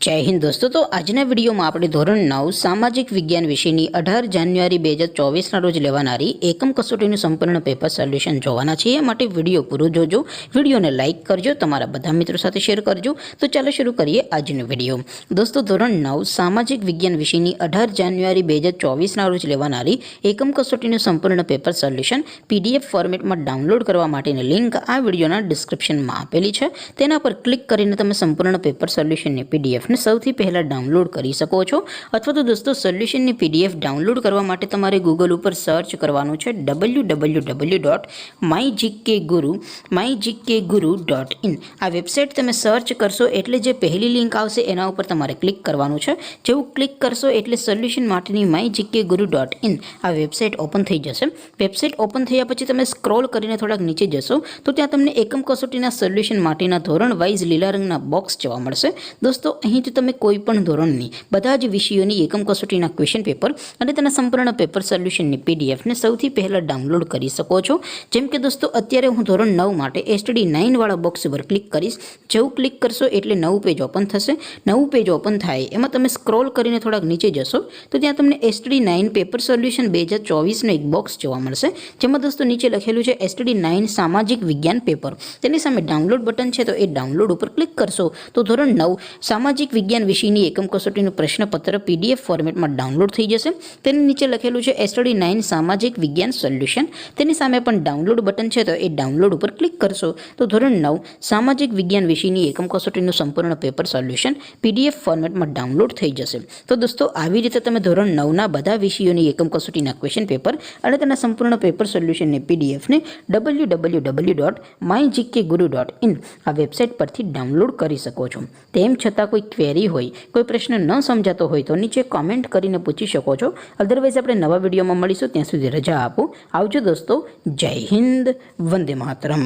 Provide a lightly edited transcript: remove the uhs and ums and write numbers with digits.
जय हिंद दोस्तों। तो आजना विडियो में આપણે ધોરણ 9 સામાજિક વિજ્ઞાન વિષયની 18 જાન્યુઆરી 2024 ના રોજ લેવાનારી એકમ કસોટીનું સંપૂર્ણ પેપર સોલ્યુશન જોવાના છે। એ માટે વિડિયો પૂરો જોજો, વિડિયોને લાઈક કરજો, તમારા બધા મિત્રો સાથે શેર કરજો। તો ચાલો શરૂ કરીએ આજનો વિડિયો। દોસ્તો ધોરણ 9 સામાજિક વિજ્ઞાન વિષયની 18 જાન્યુઆરી 2024 ના રોજ લેવાનારી એકમ કસોટીનું સંપૂર્ણ પેપર સોલ્યુશન પીડીએફ ફોર્મેટમાં ડાઉનલોડ કરવા માટેની લિંક આ વિડિયોના ડિસ્ક્રિપ્શનમાં આપેલી છે। તેના પર ક્લિક કરીને તમે સંપૂર્ણ પેપર સોલ્યુશનની પીડીએફ સૌથી પહેલા ડાઉનલોડ કરી શકો છો। અથવા તો દોસ્તો સોલ્યુશનની પીડીએફ ડાઉનલોડ કરવા માટે તમારે ગૂગલ ઉપર સર્ચ કરવાનું છે www.mygkguru.in। આ વેબસાઇટ તમે સર્ચ કરશો એટલે જે પહેલી લિંક આવશે એના ઉપર તમારે ક્લિક કરવાનું છે। જેવું ક્લિક કરશો એટલે સોલ્યુશન માટેની mygkguru.in આ વેબસાઇટ ઓપન થઈ જશે। વેબસાઇટ ઓપન થયા પછી તમે સ્ક્રોલ કરીને થોડાક નીચે જશો તો ત્યાં તમને એકમ કસોટીના સોલ્યુશન માટેના ધોરણ વાઇઝ લીલા રંગના બોક્સ જોવા મળશે। દોસ્તો અહીં તમે કોઈપણ ધોરણની બધા જ વિષયોની એકમ કસોટીના ક્વેશ્ચન પેપર અને તેના સંપૂર્ણ પેપર સોલ્યુશનની પીડીએફને સૌથી પહેલાં ડાઉનલોડ કરી શકો છો। જેમ કે દોસ્તો અત્યારે હું ધોરણ 9 માટે એસટીડી 9 વાળા બોક્સ ઉપર ક્લિક કરીશ। જેવું ક્લિક કરશો એટલે નવું પેજ ઓપન થશે। નવું પેજ ઓપન થાય એમાં તમે સ્ક્રોલ કરીને થોડાક નીચે જશો તો ત્યાં તમને એસટીડી 9 પેપર સોલ્યુશન 2024નો એક બોક્સ જોવા મળશે। જેમાં દોસ્તો નીચે લખેલું છે એસટીડી 9 સામાજિક વિજ્ઞાન પેપર। તેની સામે ડાઉનલોડ બટન છે તો એ ડાઉનલોડ ઉપર ક્લિક કરશો તો ધોરણ 9 સામાજિક વિજ્ઞાન વિષયની એકમ કસોટીનું પ્રશ્નપત્ર પીડીએફ ફોર્મેટમાં ડાઉનલોડ થઈ જશે। તેની નીચે લખેલું છે એસટીડી 9 સામાજિક વિજ્ઞાન સોલ્યુશન। તેની સામે પણ ડાઉનલોડ બટન છે તો એ ડાઉનલોડ ઉપર ક્લિક કરશો તો ધોરણ 9 સામાજિક વિજ્ઞાન વિષયની એકમ કસોટીનું સંપૂર્ણ પેપર સોલ્યુશન પીડીએફ ફોર્મેટમાં ડાઉનલોડ થઈ જશે। તો દોસ્તો આવી રીતે તમે ધોરણ 9ના બધા વિષયોની એકમ કસોટીના ક્વેશ્ચન પેપર અને તેના સંપૂર્ણ પેપર સોલ્યુશનની પીડીએફને www.mygkguru.in આ વેબસાઇટ પરથી ડાઉનલોડ કરી શકો છો। તેમ છતાં કોઈ ક્વેરી હોય, કોઈ પ્રશ્ન ન સમજાતો હોય તો નીચે કોમેન્ટ કરીને પૂછી શકો છો। અધરવાઇઝ આપણે નવા વિડીયોમાં મળીશું, ત્યાં સુધી રજા આપો। આવજો દોસ્તો, જય હિન્દ, વંદે માતરમ।